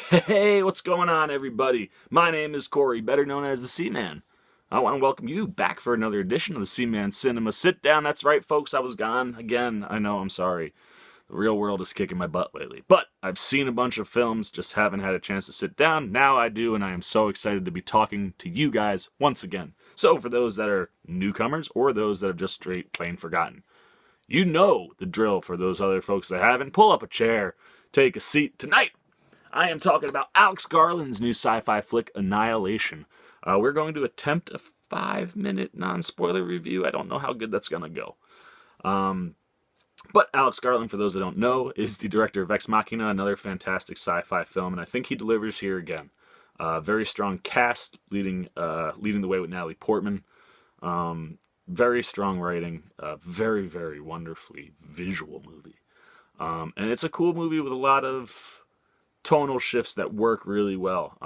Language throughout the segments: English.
Hey, what's going on, everybody? My name is Corey, better known as the Seaman. I want to welcome you back for another edition of the Seaman Cinema Sit Down. That's right, folks, I was gone again. I know, I'm sorry. The real world is kicking my butt lately. But I've seen a bunch of films, just haven't had a chance to sit down. Now I do, and I am so excited to be talking to you guys once again. So, for those that are newcomers or those that have just straight plain forgotten, you know the drill. For those other folks that haven't, pull up a chair, take a seat. Tonight, I am talking about Alex Garland's new sci-fi flick, Annihilation. We're going to attempt a 5-minute non-spoiler review. I don't know how good that's going to go. But Alex Garland, for those that don't know, is the director of Ex Machina, another fantastic sci-fi film, and I think he delivers here again. Very strong cast, leading the way with Natalie Portman. Very strong writing. Very, very wonderfully visual movie. And it's a cool movie with a lot of tonal shifts that work really well.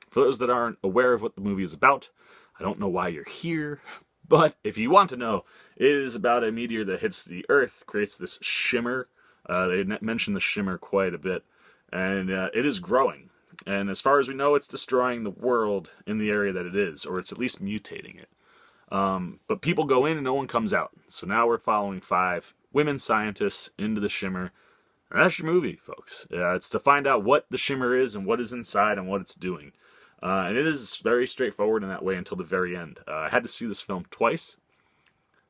For those that aren't aware of what the movie is about, I don't know why you're here, but if you want to know, it is about a meteor that hits the Earth, creates this shimmer. They mention the shimmer quite a bit, and it is growing. And as far as we know, it's destroying the world in the area that it is, or it's at least mutating it. But people go in and no one comes out. So now we're following 5 women scientists into the shimmer. And that's your movie, folks. It's to find out what the shimmer is and what is inside and what it's doing. And it is very straightforward in that way until the very end. I had to see this film twice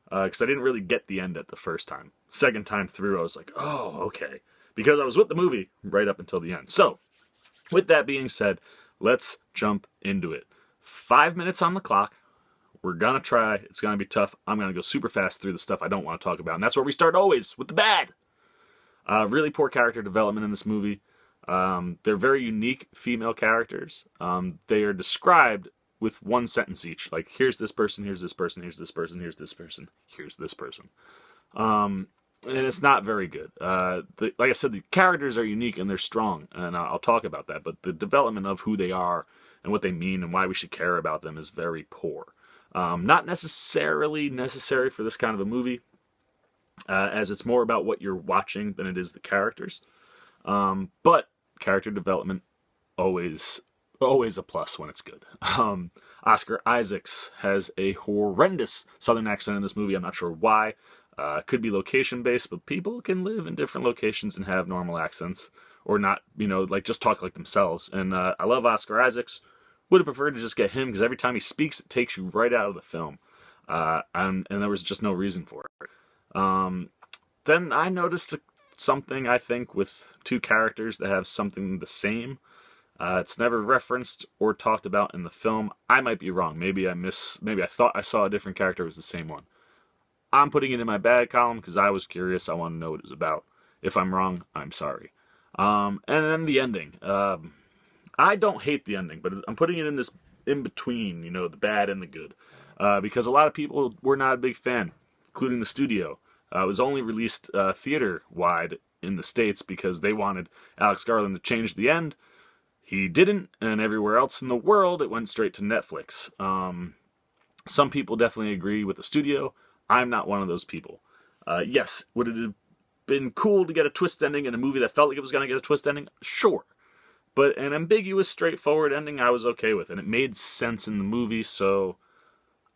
because I didn't really get the end at the first time. Second time through, I was like, oh, okay. Because I was with the movie right up until the end. So, with that being said, let's jump into it. 5 minutes on the clock. We're going to try. It's going to be tough. I'm going to go super fast through the stuff I don't want to talk about. And that's where we start always, with the bad. Really poor character development in this movie. They're very unique female characters. They are described with one sentence each. Like, here's this person, here's this person, here's this person, here's this person, here's this person. And it's not very good. Like I said, the characters are unique and they're strong. And I'll talk about that. But the development of who they are and what they mean and why we should care about them is very poor. Not necessarily necessary for this kind of a movie. As it's more about what you're watching than it is the characters. But character development, always a plus when it's good. Oscar Isaacs has a horrendous southern accent in this movie. I'm not sure why. Could be location-based, but people can live in different locations and have normal accents. Or not, just talk like themselves. And I love Oscar Isaacs. Would have preferred to just get him, because every time he speaks, it takes you right out of the film. And there was just no reason for it. Then I noticed something, I think, with 2 characters that have something the same. It's never referenced or talked about in the film. I might be wrong. Maybe I thought I saw a different character. It was the same one. I'm putting it in my bad column because I was curious. I want to know what it was about. If I'm wrong, I'm sorry. And then the ending. I don't hate the ending, but I'm putting it in this in-between, the bad and the good. Because a lot of people were not a big fan, including the studio. It was only released theater-wide in the States because they wanted Alex Garland to change the end. He didn't, and everywhere else in the world, it went straight to Netflix. Some people definitely agree with the studio. I'm not one of those people. Yes, would it have been cool to get a twist ending in a movie that felt like it was going to get a twist ending? Sure. But an ambiguous, straightforward ending I was okay with, and it made sense in the movie, so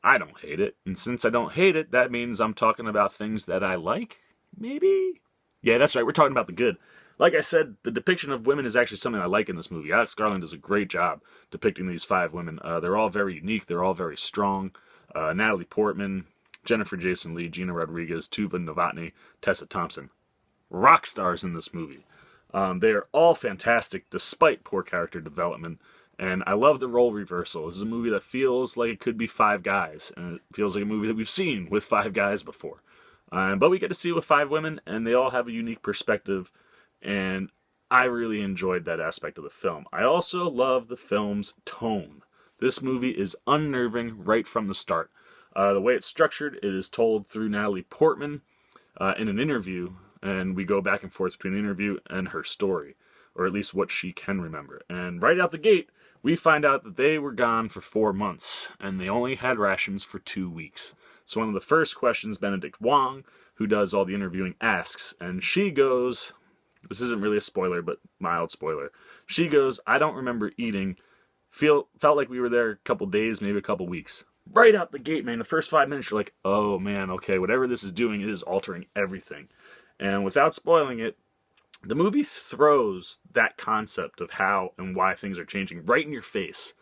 I don't hate it. And since I don't hate it, that means I'm talking about things that I like? Maybe? Yeah, that's right. We're talking about the good. Like I said, the depiction of women is actually something I like in this movie. Alex Garland does a great job depicting these 5 women. They're all very unique. They're all very strong. Natalie Portman, Jennifer Jason Leigh, Gina Rodriguez, Tuva Novotny, Tessa Thompson. Rock stars in this movie. They are all fantastic despite poor character development. And I love the role reversal. This is a movie that feels like it could be 5 guys. And it feels like a movie that we've seen with 5 guys before. But we get to see it with 5 women, and they all have a unique perspective. And I really enjoyed that aspect of the film. I also love the film's tone. This movie is unnerving right from the start. The way it's structured, it is told through Natalie Portman in an interview. And we go back and forth between the interview and her story. Or at least what she can remember. And right out the gate, we find out that they were gone for 4 months, and they only had rations for 2 weeks. So one of the first questions Benedict Wong, who does all the interviewing, asks, and she goes, This isn't really a spoiler, but mild spoiler. She goes, I don't remember eating. Felt like we were there a couple days, maybe a couple weeks. Right out the gate, man, the first 5 minutes, you're like, oh man, okay, whatever this is doing, it is altering everything. And without spoiling it, the movie throws that concept of how and why things are changing right in your face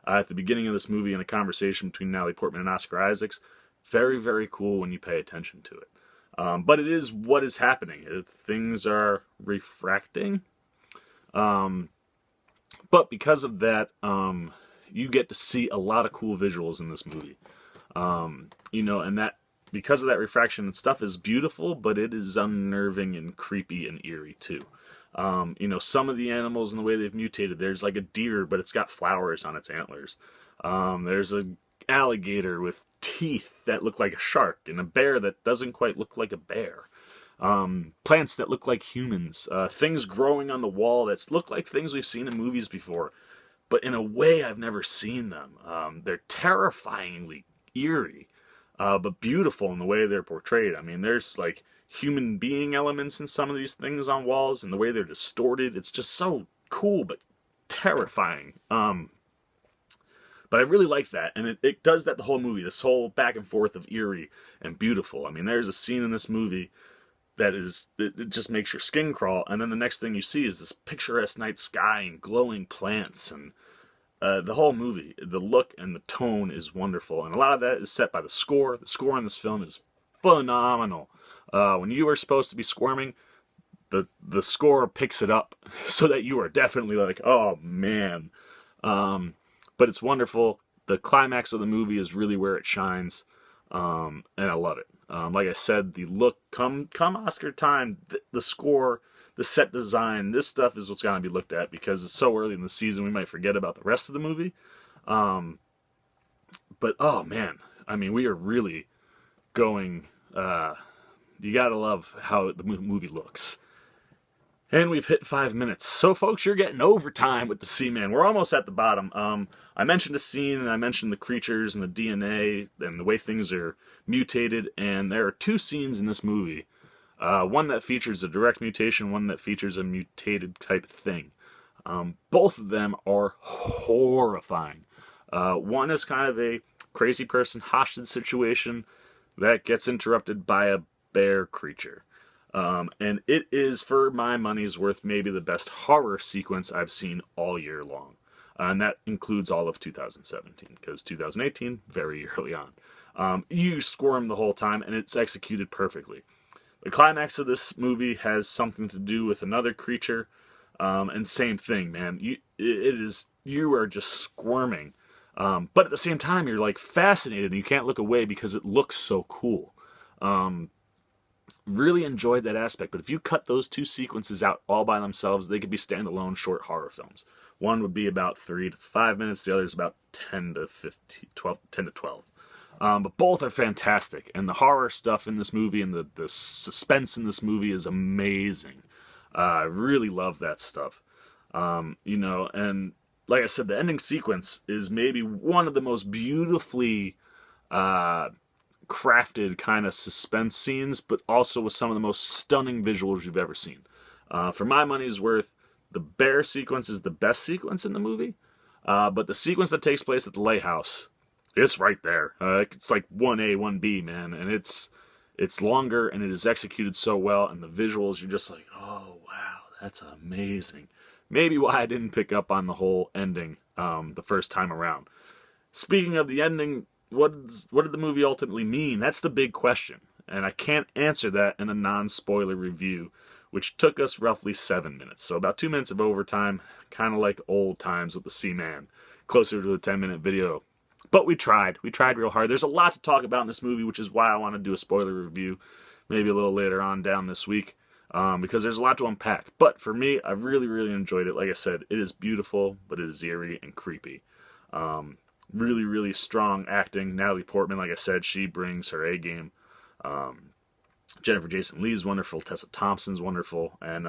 at the beginning of this movie in a conversation between Natalie Portman and Oscar Isaacs. Very, very cool when you pay attention to it. But it is what is happening. Things are refracting. But because of that, you get to see a lot of cool visuals in this movie. And that because of that refraction and stuff is beautiful, but it is unnerving and creepy and eerie too. Some of the animals and the way they've mutated, there's like a deer, but it's got flowers on its antlers. There's an alligator with teeth that look like a shark, and a bear that doesn't quite look like a bear. Plants that look like humans. Things growing on the wall that look like things we've seen in movies before, but in a way I've never seen them. They're terrifyingly eerie, but beautiful in the way they're portrayed. I mean, there's like human being elements in some of these things on walls, and the way they're distorted. It's just so cool, but terrifying. But I really like that, and it does that the whole movie, this whole back and forth of eerie and beautiful. I mean, there's a scene in this movie that it just makes your skin crawl, and then the next thing you see is this picturesque night sky and glowing plants, and the whole movie, the look and the tone is wonderful, and a lot of that is set by the score. The score in this film is phenomenal. When you are supposed to be squirming, the score picks it up so that you are definitely like, oh man. But it's wonderful. The climax of the movie is really where it shines, and I love it. Like I said, the look, come Oscar time, the score, the set design, this stuff is what's going to be looked at because it's so early in the season we might forget about the rest of the movie. But oh man, I mean, we are really going, you gotta love how the movie looks. And we've hit 5 minutes. So folks, you're getting overtime with the Seaman. We're almost at the bottom. I mentioned a scene, and I mentioned the creatures and the DNA and the way things are mutated, and there are 2 scenes in this movie. One that features a direct mutation, one that features a mutated type thing. Both of them are horrifying. One is kind of a crazy person hostage situation that gets interrupted by a bear creature. And it is, for my money's worth, maybe the best horror sequence I've seen all year long. And that includes all of 2017, because 2018, very early on. You squirm the whole time, and it's executed perfectly. The climax of this movie has something to do with another creature, and same thing, man. You are just squirming. But at the same time, you're like fascinated, and you can't look away because it looks so cool. Really enjoyed that aspect, but if you cut those 2 sequences out all by themselves, they could be standalone short horror films. One would be about 3 to 5 minutes, the other is about 10 to 12. But both are fantastic, and the horror stuff in this movie and the suspense in this movie is amazing. I really love that stuff. And like I said, the ending sequence is maybe one of the most beautifully crafted kind of suspense scenes, but also with some of the most stunning visuals you've ever seen. For my money's worth, the bear sequence is the best sequence in the movie, but the sequence that takes place at the lighthouse, it's right there. It's like 1A, 1B, man, and it's longer, and it is executed so well, and the visuals, you're just like, oh, wow, that's amazing. Maybe why I didn't pick up on the whole ending the first time around. Speaking of the ending, what did the movie ultimately mean? That's the big question, and I can't answer that in a non-spoiler review, which took us roughly 7 minutes. So about 2 minutes of overtime, kind of like old times with the Seaman, closer to a 10-minute video. But we tried real hard. There's a lot to talk about in this movie, which is why I want to do a spoiler review maybe a little later on down this week, because there's a lot to unpack. But for me, I really, really enjoyed it. Like I said, it is beautiful, but it is eerie and creepy. Really, really strong acting. Natalie Portman, like I said, she brings her A game. Jennifer Jason Leigh's wonderful. Tessa Thompson's wonderful. And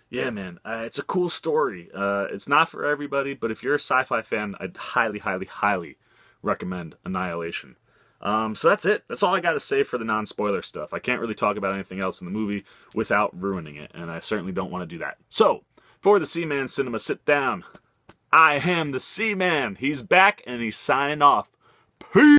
yeah, man, it's a cool story. It's not for everybody, but if you're a sci-fi fan, I'd highly, highly, highly recommend Annihilation. So that's it. That's all I got to say for the non-spoiler stuff. I can't really talk about anything else in the movie without ruining it, and I certainly don't want to do that. So, for the Seaman Cinema Sit Down, I am the Seaman. He's back, and he's signing off. Peace!